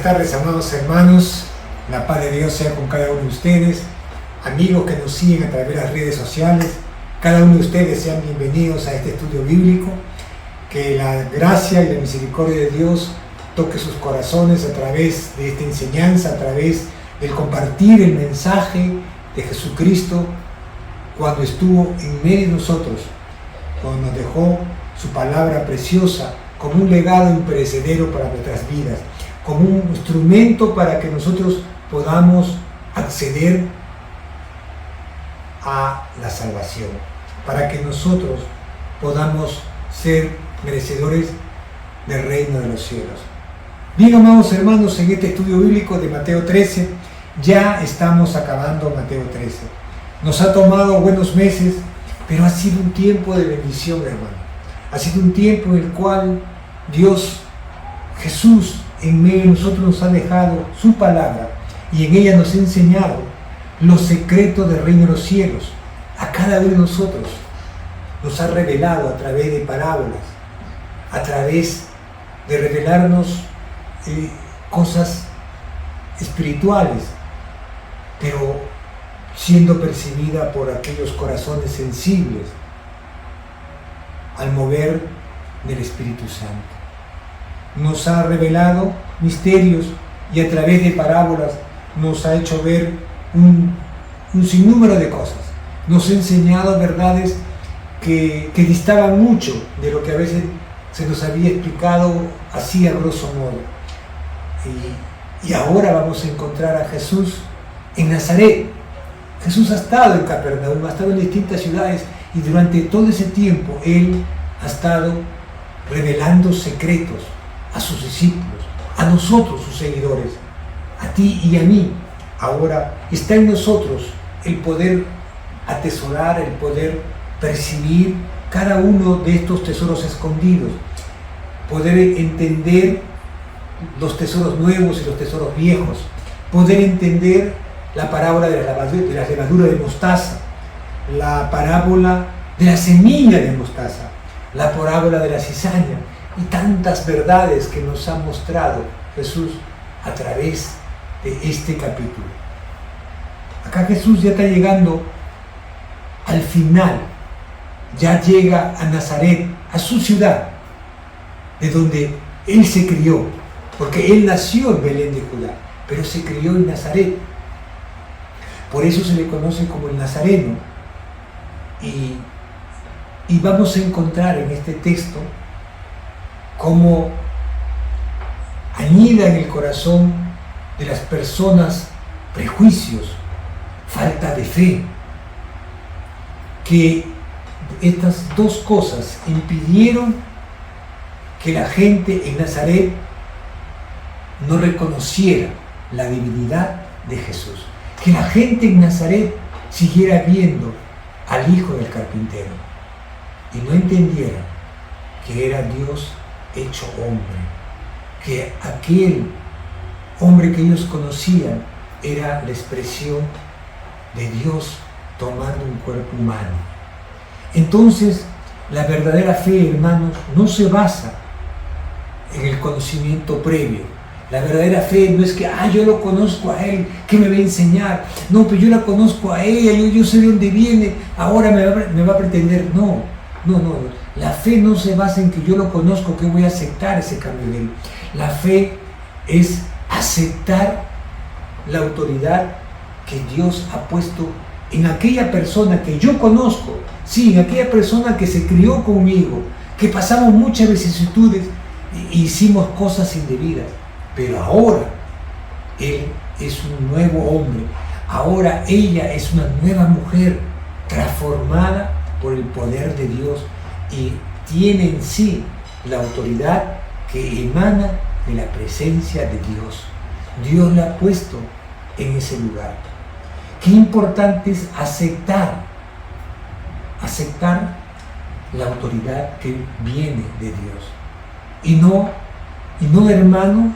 tardes, amados hermanos. La paz de Dios sea con cada uno de ustedes. Amigos que nos siguen a través de las redes sociales, cada uno de ustedes sean bienvenidos a este estudio bíblico. Que la gracia y la misericordia de Dios toque sus corazones a través de esta enseñanza, a través del compartir el mensaje de Jesucristo cuando estuvo en medio de nosotros, cuando nos dejó su palabra preciosa como un legado imperecedero para nuestras vidas, como un instrumento para que nosotros podamos acceder a la salvación, para que nosotros podamos ser merecedores del reino de los cielos. Bien, amados hermanos, en este estudio bíblico de Mateo 13, ya estamos acabando Mateo 13. Nos ha tomado buenos meses, pero ha sido un tiempo de bendición, hermano. Ha sido un tiempo en el cual Dios, Jesús, en medio de nosotros nos ha dejado su palabra y en ella nos ha enseñado los secretos del reino de los cielos. A cada uno de nosotros nos ha revelado a través de parábolas, a través de revelarnos cosas espirituales, pero siendo percibida por aquellos corazones sensibles al mover del Espíritu Santo. Nos ha revelado misterios y a través de parábolas nos ha hecho ver un sinnúmero de cosas. Nos ha enseñado verdades que distaban mucho de lo que a veces se nos había explicado así a grosso modo. Y ahora vamos a encontrar a Jesús en Nazaret. Jesús ha estado en Capernaum, ha estado en distintas ciudades y durante todo ese tiempo Él ha estado revelando secretos a sus discípulos, a nosotros, sus seguidores, a ti y a mí. Ahora está en nosotros el poder atesorar, el poder percibir cada uno de estos tesoros escondidos, poder entender los tesoros nuevos y los tesoros viejos, poder entender la parábola de la levadura de mostaza, la parábola de la semilla de mostaza, la parábola de la cizaña y tantas verdades que nos ha mostrado Jesús a través de este capítulo. Acá Jesús ya está llegando al final, ya llega a Nazaret, a su ciudad, de donde Él se crió, porque Él nació en Belén de Judá, pero se crió en Nazaret. Por eso se le conoce como el Nazareno. Y vamos a encontrar en este texto cómo anida en el corazón de las personas prejuicios, falta de fe, que estas dos cosas impidieron que la gente en Nazaret no reconociera la divinidad de Jesús, que la gente en Nazaret siguiera viendo al hijo del carpintero y no entendiera que era Dios hecho hombre, que aquel hombre que ellos conocían era la expresión de Dios tomando un cuerpo humano. Entonces, la verdadera fe, hermanos, no se basa en el conocimiento previo. La verdadera fe no es que, yo lo conozco a él, ¿qué me va a enseñar? No, pero yo la conozco a ella, yo sé de dónde viene, ahora me va a pretender. No. La fe no se basa en que yo lo conozco, que voy a aceptar ese cambio de él. La fe es aceptar la autoridad que Dios ha puesto en aquella persona que yo conozco, sí, en aquella persona que se crió conmigo, que pasamos muchas vicisitudes e hicimos cosas indebidas. Pero ahora Él es un nuevo hombre, ahora ella es una nueva mujer transformada por el poder de Dios y tiene en sí la autoridad que emana de la presencia de Dios. Dios la ha puesto en ese lugar. Qué importante es aceptar la autoridad que viene de Dios y no hermano,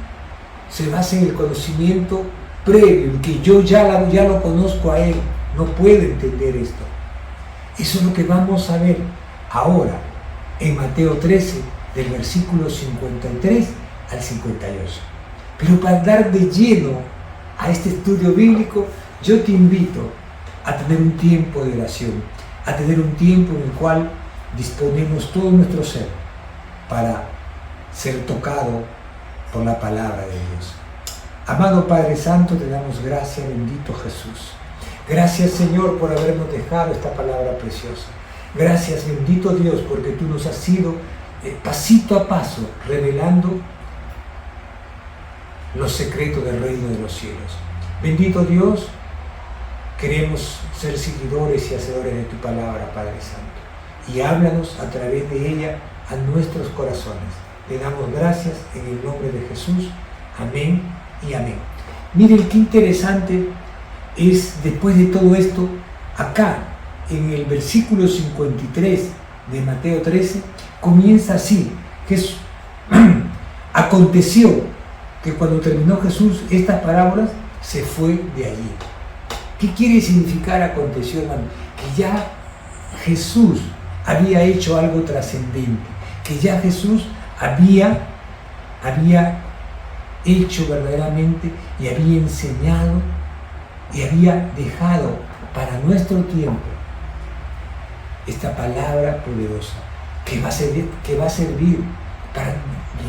se basa en el conocimiento previo, en que yo ya lo conozco a Él. No puedo entender esto. Eso es lo que vamos a ver ahora en Mateo 13, del versículo 53 al 58. Pero para dar de lleno a este estudio bíblico, yo te invito a tener un tiempo de oración, a tener un tiempo en el cual disponemos todo nuestro ser para ser tocado por la palabra de Dios. Amado Padre Santo, te damos gracias, bendito Jesús. Gracias, Señor, por habernos dejado esta palabra preciosa. Gracias, bendito Dios, porque tú nos has ido pasito a paso revelando los secretos del reino de los cielos. Bendito Dios, queremos ser seguidores y hacedores de tu palabra, Padre Santo, y háblanos a través de ella a nuestros corazones. Le damos gracias en el nombre de Jesús. Amén y amén. Miren qué interesante es, después de todo esto, acá en el versículo 53 de Mateo 13, comienza así: Jesús, aconteció que cuando terminó Jesús estas parábolas, se fue de allí. ¿Qué quiere significar aconteció, hermano? Que ya Jesús había hecho algo trascendente, que ya Jesús había hecho verdaderamente y había enseñado y había dejado para nuestro tiempo esta palabra poderosa que va a servir para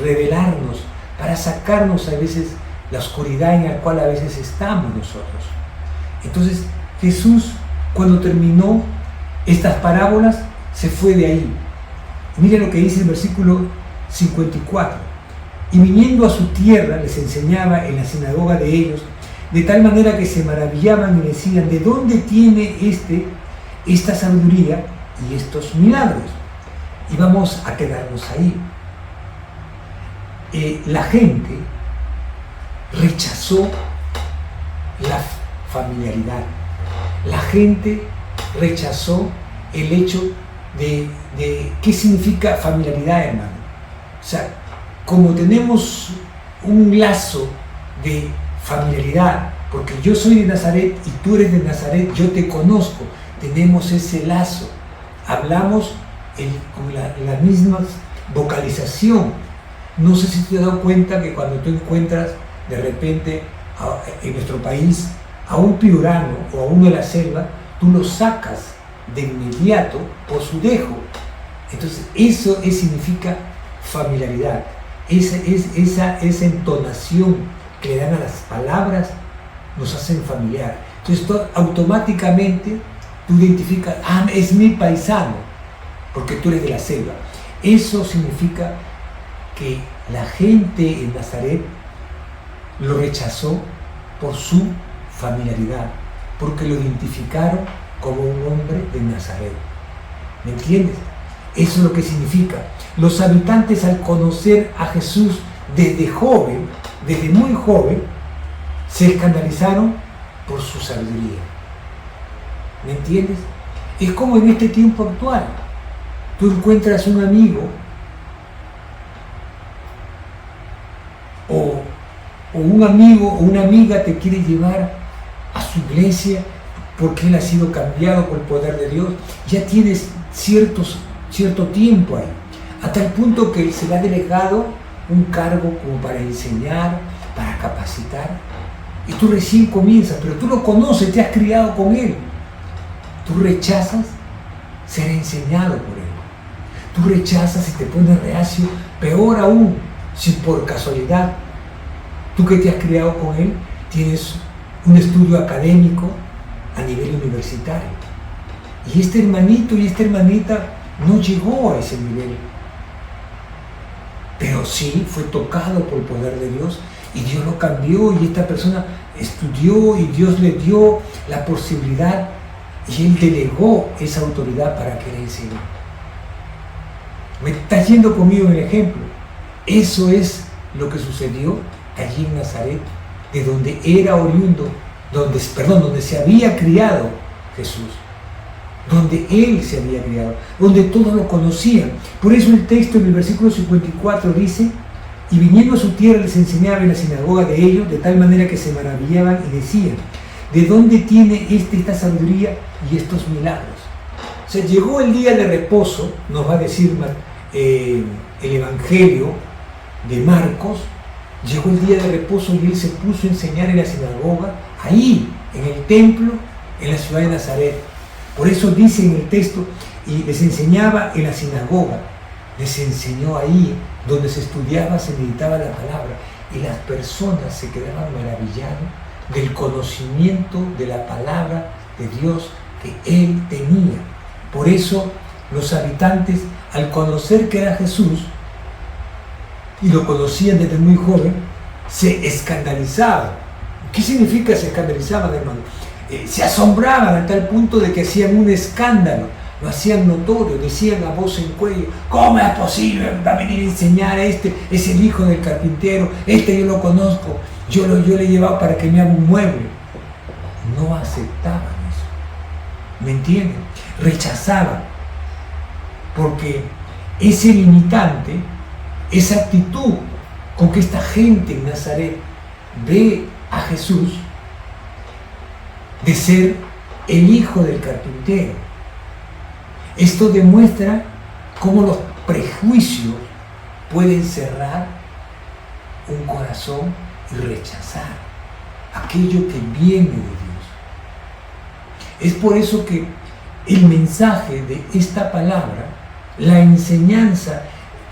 revelarnos, para sacarnos a veces la oscuridad en la cual a veces estamos nosotros. Entonces Jesús, cuando terminó estas parábolas, se fue de ahí. Miren lo que dice el versículo 54. Y viniendo a su tierra, les enseñaba en la sinagoga de ellos, de tal manera que se maravillaban y decían: ¿de dónde tiene esta sabiduría y estos milagros? Y vamos a quedarnos ahí. La gente rechazó la familiaridad. La gente rechazó el hecho de qué significa familiaridad, hermano. O sea, como tenemos un lazo de familiaridad, porque yo soy de Nazaret y tú eres de Nazaret, yo te conozco, tenemos ese lazo, hablamos con la misma vocalización. No sé si te has dado cuenta que cuando tú encuentras de repente en nuestro país a un piurano o a uno de la selva, tú lo sacas de inmediato por su dejo. Entonces eso significa familiaridad. Esa entonación que le dan a las palabras nos hacen familiar. Entonces automáticamente tú identificas: es mi paisano, porque tú eres de la selva. Eso significa que la gente en Nazaret lo rechazó por su familiaridad, porque lo identificaron como un hombre de Nazaret. ¿Me entiendes? Eso es lo que significa. Los habitantes, al conocer a Jesús desde joven, desde muy joven, se escandalizaron por su sabiduría. ¿Me entiendes? Es como en este tiempo actual. Tú encuentras un amigo o un amigo o una amiga te quiere llevar a su iglesia porque él ha sido cambiado por el poder de Dios. Ya tienes cierto tiempo ahí, a tal punto que se le ha delegado un cargo como para enseñar, para capacitar, y tú recién comienzas, pero tú lo conoces, te has criado con él. Tú rechazas ser enseñado por él. Tú rechazas y te pones reacio, peor aún, si por casualidad tú que te has criado con él tienes un estudio académico a nivel universitario, y este hermanito y esta hermanita no llegó a ese nivel, pero sí fue tocado por el poder de Dios y Dios lo cambió, y esta persona estudió y Dios le dio la posibilidad y él delegó esa autoridad para que le enseñe. ¿Me estás yendo conmigo en el ejemplo? Eso es lo que sucedió allí en Nazaret, de donde era oriundo, donde se había criado Jesús, donde él se había criado, donde todos lo conocían. Por eso el texto en el versículo 54 dice: y viniendo a su tierra les enseñaba en la sinagoga de ellos, de tal manera que se maravillaban y decían: ¿de dónde tiene esta sabiduría y estos milagros? O sea, llegó el día de reposo, nos va a decir el Evangelio de Marcos, Llegó el día de reposo y él se puso a enseñar en la sinagoga, ahí, en el templo, en la ciudad de Nazaret. Por eso dice en el texto, y les enseñaba en la sinagoga, les enseñó ahí, donde se estudiaba, se meditaba la palabra, y las personas se quedaban maravilladas del conocimiento de la palabra de Dios que él tenía. Por eso los habitantes, al conocer que era Jesús, y lo conocían desde muy joven, se escandalizaban. ¿Qué significa se escandalizaban, hermano? Se asombraban a tal punto de que hacían un escándalo, lo hacían notorio, decían a voz en cuello: ¿cómo es posible? Va a venir a enseñar a este, es el hijo del carpintero, yo lo conozco, yo le he llevado para que me haga un mueble. No aceptaban eso, ¿me entienden? Rechazaban, porque ese limitante, esa actitud con que esta gente en Nazaret ve a Jesús, de ser el hijo del carpintero. Esto demuestra cómo los prejuicios pueden cerrar un corazón y rechazar aquello que viene de Dios. Es por eso que el mensaje de esta palabra, la enseñanza,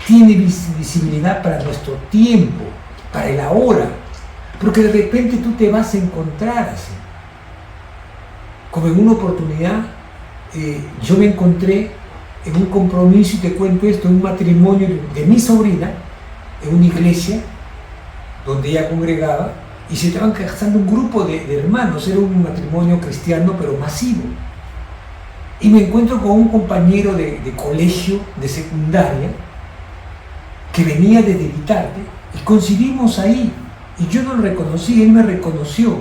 tiene visibilidad para nuestro tiempo, para el ahora, porque de repente tú te vas a encontrar así. Como en una oportunidad, yo me encontré en un compromiso, y te cuento esto, en un matrimonio de mi sobrina, en una iglesia donde ella congregaba, y se estaban casando un grupo de hermanos. Era un matrimonio cristiano pero masivo, y me encuentro con un compañero de colegio, de secundaria, que venía de Vitarte, y coincidimos ahí, y yo no lo reconocí, él me reconoció,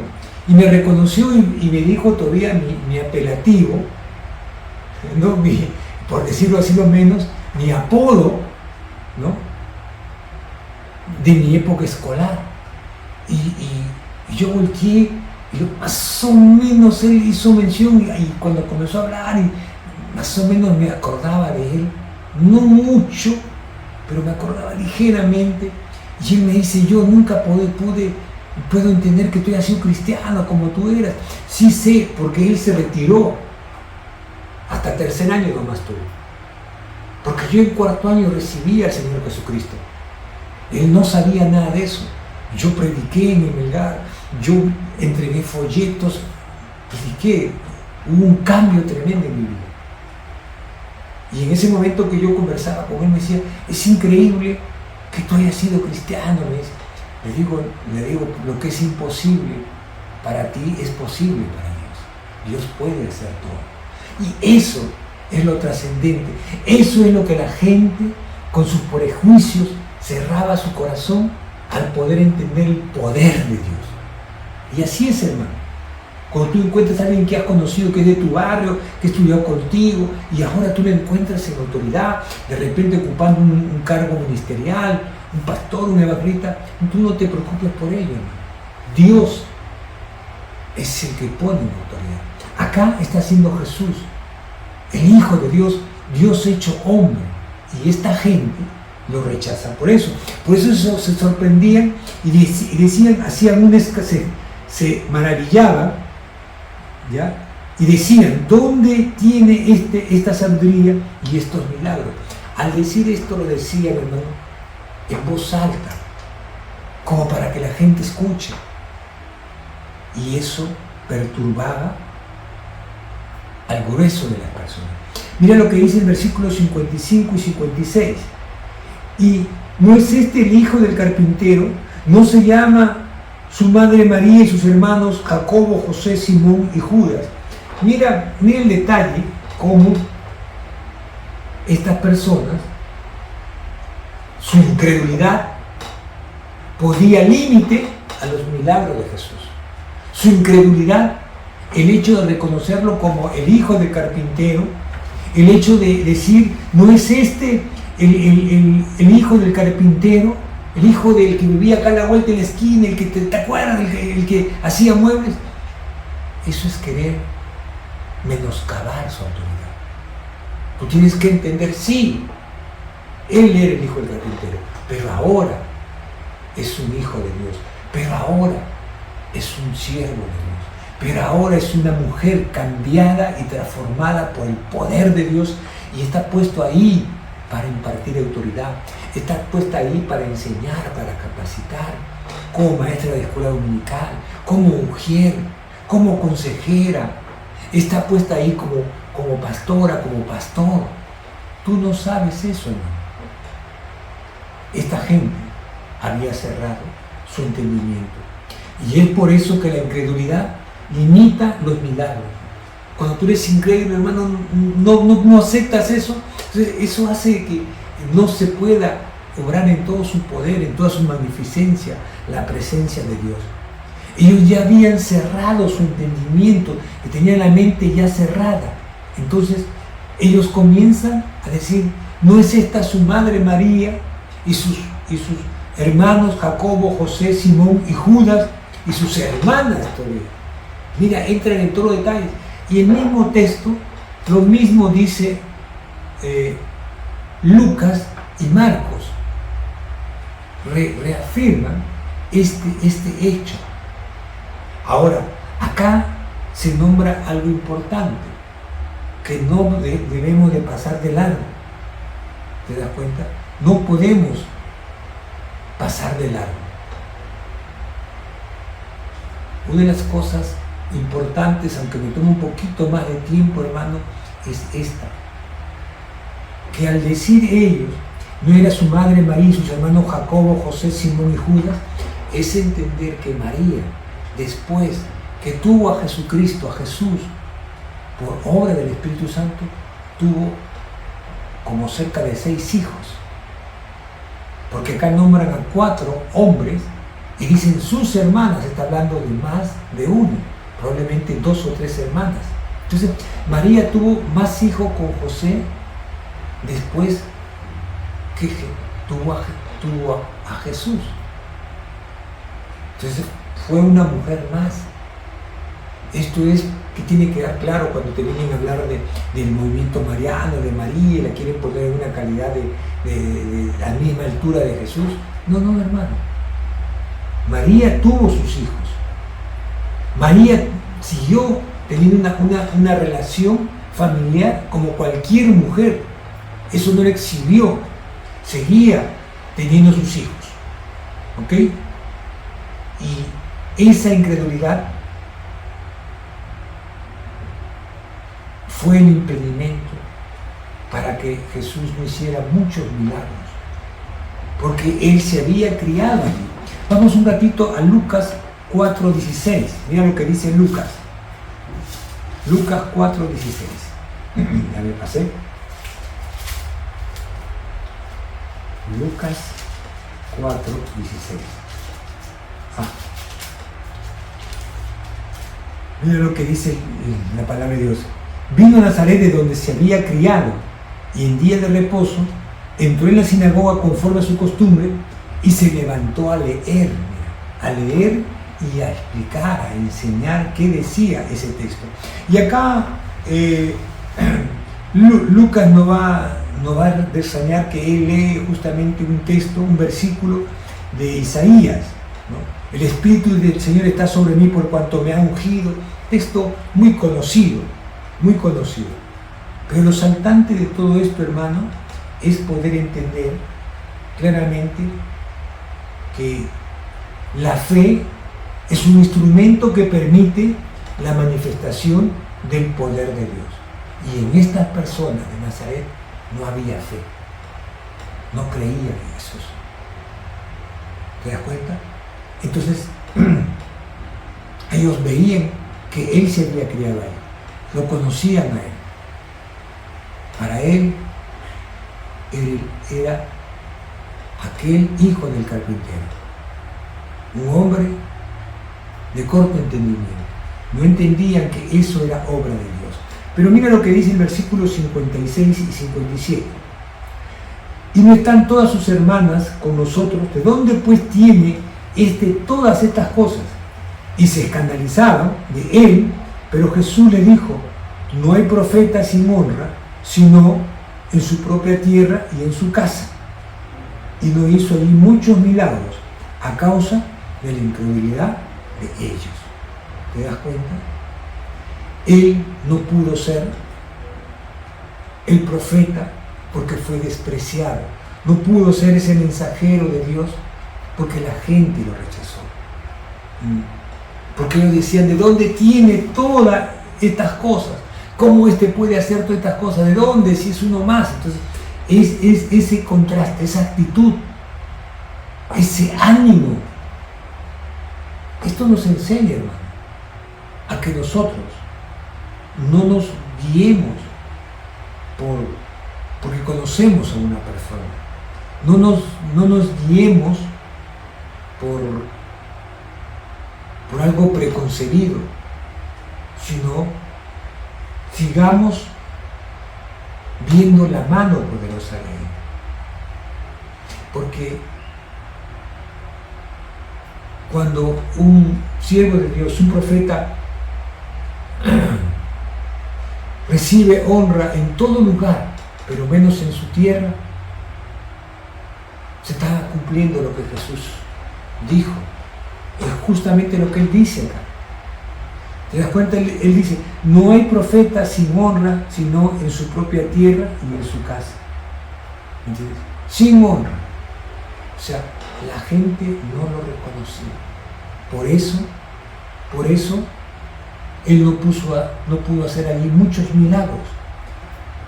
y me me dijo todavía mi apelativo, ¿no? Por decirlo así lo menos, mi apodo, ¿no?, de mi época escolar. Y yo volteé, y más o menos él hizo mención, y cuando comenzó a hablar, y más o menos me acordaba de él, no mucho, pero me acordaba ligeramente. Y él me dice: yo nunca puedo entender que tú hayas sido cristiano como tú eras. Sí sé, porque él se retiró. Hasta tercer año nomás tuvo. Porque yo en cuarto año recibí al Señor Jesucristo. Él no sabía nada de eso. Yo prediqué en el Melgar, yo entregué folletos, prediqué. Hubo un cambio tremendo en mi vida. Y en ese momento que yo conversaba con él, me decía: es increíble que tú hayas sido cristiano. Le digo, lo que es imposible para ti es posible para Dios. Dios puede hacer todo. Y eso es lo trascendente. Eso es lo que la gente, con sus prejuicios, cerraba su corazón al poder entender el poder de Dios. Y así es, hermano. Cuando tú encuentras a alguien que has conocido, que es de tu barrio, que estudió contigo, y ahora tú lo encuentras en autoridad, de repente ocupando un cargo ministerial, un pastor, una evangelista, tú no te preocupes por ello, hermano. Dios es el que pone en autoridad. Acá está siendo Jesús, el Hijo de Dios, Dios hecho hombre, y esta gente lo rechaza. Por eso se sorprendían y decían, se maravillaban, ¿ya? Y decían: ¿dónde tiene esta sabiduría y estos milagros? Al decir esto lo decían, hermano, en voz alta, como para que la gente escuche, y eso perturbaba al grueso de las personas. Mira lo que dice el versículo 55 y 56. ¿Y no es este el hijo del carpintero? ¿No se llama su madre María y sus hermanos Jacobo, José, Simón y Judas? Mira el detalle, cómo estas personas, su incredulidad ponía límite a los milagros de Jesús. Su incredulidad, el hecho de reconocerlo como el hijo del carpintero, el hecho de decir: ¿no es este el hijo del carpintero? El hijo del que vivía acá a la vuelta en la esquina, el que te acuerdas, el que hacía muebles. Eso es querer menoscabar su autoridad. Tú tienes que entender: sí, él era el hijo del carpintero, pero ahora es un hijo de Dios, pero ahora es un siervo de Dios, pero ahora es una mujer cambiada y transformada por el poder de Dios y está puesto ahí para impartir autoridad, está puesta ahí para enseñar, para capacitar, como maestra de escuela dominical, como mujer, como consejera, está puesta ahí como pastora, como pastor. Tú no sabes eso, hermano. Esta gente había cerrado su entendimiento. Y es por eso que la incredulidad limita los milagros. Cuando tú eres incrédulo, hermano, no aceptas eso, entonces eso hace que no se pueda obrar en todo su poder, en toda su magnificencia, la presencia de Dios. Ellos ya habían cerrado su entendimiento, que tenían la mente ya cerrada. Entonces ellos comienzan a decir, ¿no es esta su madre María y sus hermanos Jacobo, José, Simón y Judas y sus hermanas todavía? Mira, entran en todos los detalles. Y el mismo texto, lo mismo dice Lucas y Marcos. Reafirman este hecho. Ahora, acá se nombra algo importante, que no debemos de pasar de largo. ¿Te das cuenta? No podemos pasar de largo. Una de las cosas importantes, aunque me tome un poquito más de tiempo, hermano, es esta. Que al decir ellos, no era su madre María y sus hermanos Jacobo, José, Simón y Judas, es entender que María, después que tuvo a Jesucristo, a Jesús, por obra del Espíritu Santo, tuvo como cerca de 6 hijos. Porque acá nombran a 4 hombres y dicen sus hermanas, está hablando de más de uno, probablemente 2 o 3 hermanas. Entonces, María tuvo más hijos con José después que tuvo a Jesús. Entonces, fue una mujer más. Esto es que tiene que quedar claro cuando te vienen a hablar del movimiento mariano, de María, y la quieren poner en una calidad de la misma altura de Jesús. No, hermano. María tuvo sus hijos. María siguió teniendo una relación familiar como cualquier mujer. Eso no le exhibió. Seguía teniendo sus hijos. ¿Ok? Y esa incredulidad fue el impedimento para que Jesús no hiciera muchos milagros, porque él se había criado allí. Vamos un ratito a Lucas 4:16. Mira lo que dice Lucas. Lucas 4:16. Ya me pasé. Lucas 4:16. Mira lo que dice la palabra de Dios. Vino a Nazaret, de donde se había criado, y en día de reposo entró en la sinagoga conforme a su costumbre y se levantó a leer y a explicar, a enseñar qué decía ese texto. Y acá Lucas no va a desañar que él lee justamente un texto, un versículo de Isaías, ¿no? El Espíritu del Señor está sobre mí por cuanto me ha ungido. Texto muy conocido. Pero lo saltante de todo esto, hermano, es poder entender claramente que la fe es un instrumento que permite la manifestación del poder de Dios. Y en estas personas de Nazaret no había fe. No creían en Jesús. ¿Te das cuenta? Entonces, ellos veían que Él se había criado ahí. Lo conocían a Él. Para Él era aquel hijo del carpintero. Un hombre de corto entendimiento. No entendían que eso era obra de Dios. Pero mira lo que dice el versículo 56 y 57. Y no están todas sus hermanas con nosotros. ¿De dónde pues tiene todas estas cosas? Y se escandalizaban de él, pero Jesús le dijo: no hay profeta sin honra, sino en su propia tierra y en su casa. Y no hizo allí muchos milagros a causa de la incredulidad de ellos. ¿Te das cuenta? Él no pudo ser el profeta porque fue despreciado. No pudo ser ese mensajero de Dios porque la gente lo rechazó. Porque ellos decían, ¿de dónde tiene todas estas cosas? ¿Cómo puede hacer todas estas cosas? ¿De dónde? Si es uno más. Entonces, es ese contraste, esa actitud, ese ánimo. Esto nos enseña, hermano, a que nosotros no nos guiemos porque conocemos a una persona. No nos guiemos por algo preconcebido, sino sigamos viendo la mano poderosa de Él. Porque cuando un siervo de Dios, un profeta, recibe honra en todo lugar, pero menos en su tierra, se está cumpliendo lo que Jesús dijo. Es justamente lo que Él dice acá. ¿Te das cuenta? Él dice, no hay profeta sin honra, sino en su propia tierra y en su casa. ¿Entiendes? Sin honra. O sea, la gente no lo reconocía. Por eso, Él no pudo hacer allí muchos milagros.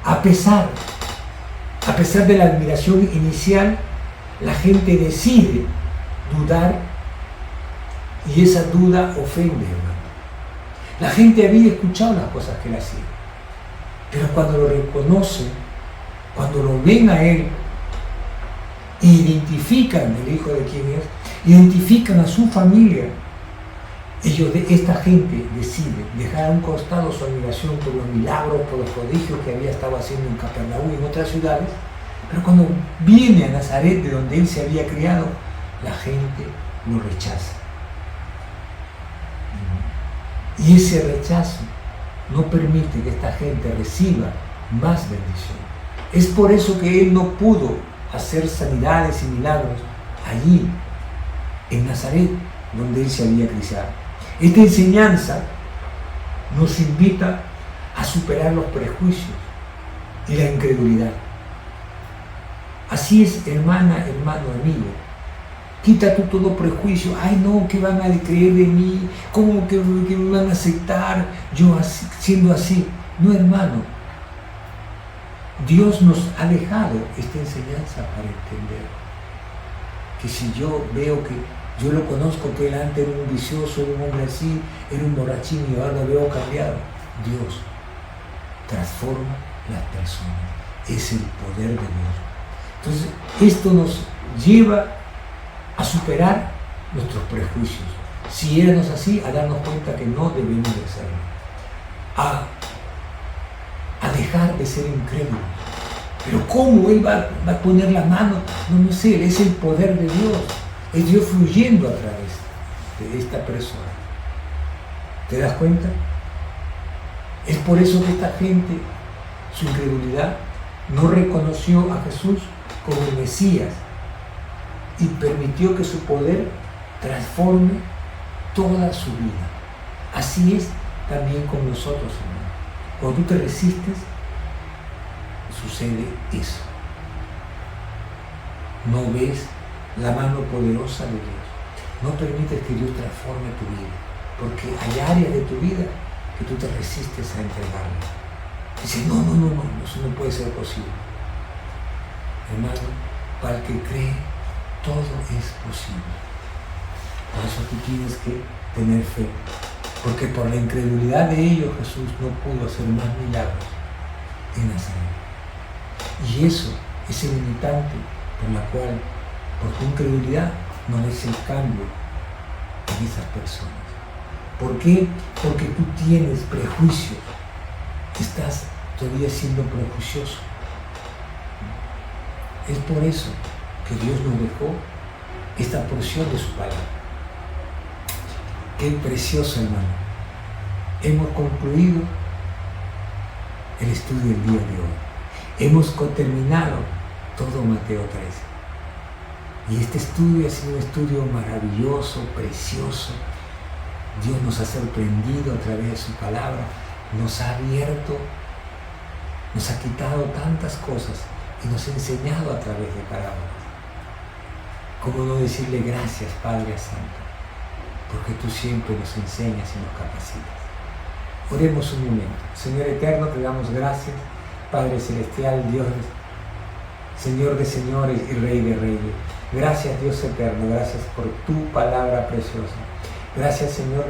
A pesar de la admiración inicial, la gente decide dudar y esa duda ofende, hermano. La gente había escuchado las cosas que Él hacía, pero cuando lo reconocen, cuando lo ven a Él, identifican el Hijo de quién es, identifican a su familia, esta gente decide dejar a un costado su admiración por los milagros, por los prodigios que había estado haciendo en Capernaum y en otras ciudades, pero cuando viene a Nazaret, de donde Él se había criado, la gente lo rechaza. Y ese rechazo no permite que esta gente reciba más bendición. Es por eso que Él no pudo hacer sanidades y milagros allí, en Nazaret, donde Él se había criado. Esta enseñanza nos invita a superar los prejuicios y la incredulidad. Así es, hermana, hermano, amigo. Quita tú todo prejuicio. Ay, no, ¿qué van a creer de mí? ¿Cómo que me van a aceptar yo siendo así? No, hermano. Dios nos ha dejado esta enseñanza para entender que si yo veo que yo lo conozco, que Él antes era un vicioso, era un hombre así, era un borrachín y ahora lo veo cambiado, Dios transforma las personas. Es el poder de Dios. Entonces, esto nos lleva a superar nuestros prejuicios. Si éramos así, a darnos cuenta que no debemos de serlo. A dejar de ser incrédulos. Pero ¿cómo Él va a poner la mano? No sé, es el poder de Dios. Es Dios fluyendo a través de esta persona. ¿Te das cuenta? Es por eso que esta gente, su incredulidad, no reconoció a Jesús como el Mesías y permitió que su poder transforme toda su vida. Así es también con nosotros, hermano. Cuando tú te resistes, sucede eso. No ves la mano poderosa de Dios. No permites que Dios transforme tu vida, porque hay áreas de tu vida que tú te resistes a entregarle. Dices, no, eso no puede ser posible. Hermano, para el que cree, todo es posible. Por eso tú tienes que tener fe, porque por la incredulidad de ellos Jesús no pudo hacer más milagros en Nazaret. Y eso es el limitante por la cual, por tu incredulidad, no ves el cambio en esas personas. ¿Por qué? Porque tú tienes prejuicios, estás todavía siendo prejuicioso. Es por eso que Dios nos dejó esta porción de su palabra. Qué precioso, hermano. Hemos concluido el estudio del día de hoy. Hemos terminado todo Mateo 13. Y este estudio ha sido un estudio maravilloso, precioso. Dios nos ha sorprendido a través de su palabra, nos ha abierto, nos ha quitado tantas cosas y nos ha enseñado a través de parábolas. ¿Cómo no decirle gracias, Padre Santo? Porque tú siempre nos enseñas y nos capacitas. Oremos un momento. Señor eterno, te damos gracias, Padre celestial, Dios, Señor de señores y Rey de reyes. Gracias, Dios eterno, gracias por tu palabra preciosa. Gracias, Señor,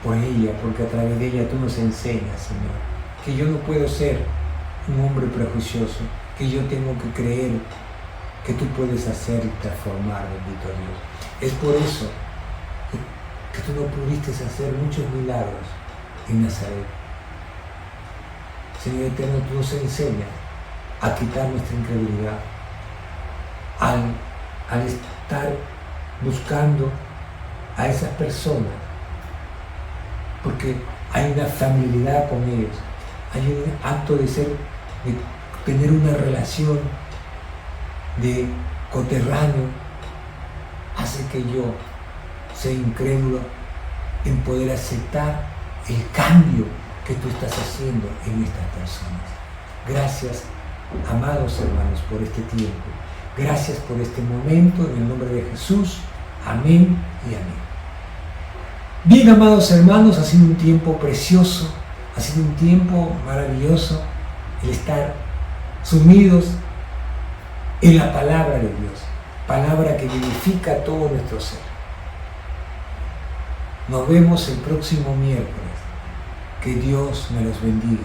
por ella, porque a través de ella tú nos enseñas, Señor, que yo no puedo ser un hombre prejuicioso, que yo tengo que creer que tú puedes hacer y transformar, bendito Dios. Es por eso que tú no pudiste hacer muchos milagros en Nazaret. Señor eterno, tú nos enseñas a quitar nuestra incredulidad, al estar buscando a esas personas, porque hay una familiaridad con ellos, hay un acto de tener una relación de coterráneo, hace que yo sea incrédulo en poder aceptar el cambio que tú estás haciendo en estas personas. Gracias, amados hermanos, por este tiempo. Gracias por este momento, en el nombre de Jesús. Amén y amén. Bien, amados hermanos, ha sido un tiempo precioso, ha sido un tiempo maravilloso el estar sumidos en la palabra de Dios, palabra que vivifica todo nuestro ser. Nos vemos el próximo miércoles. Que Dios me los bendiga.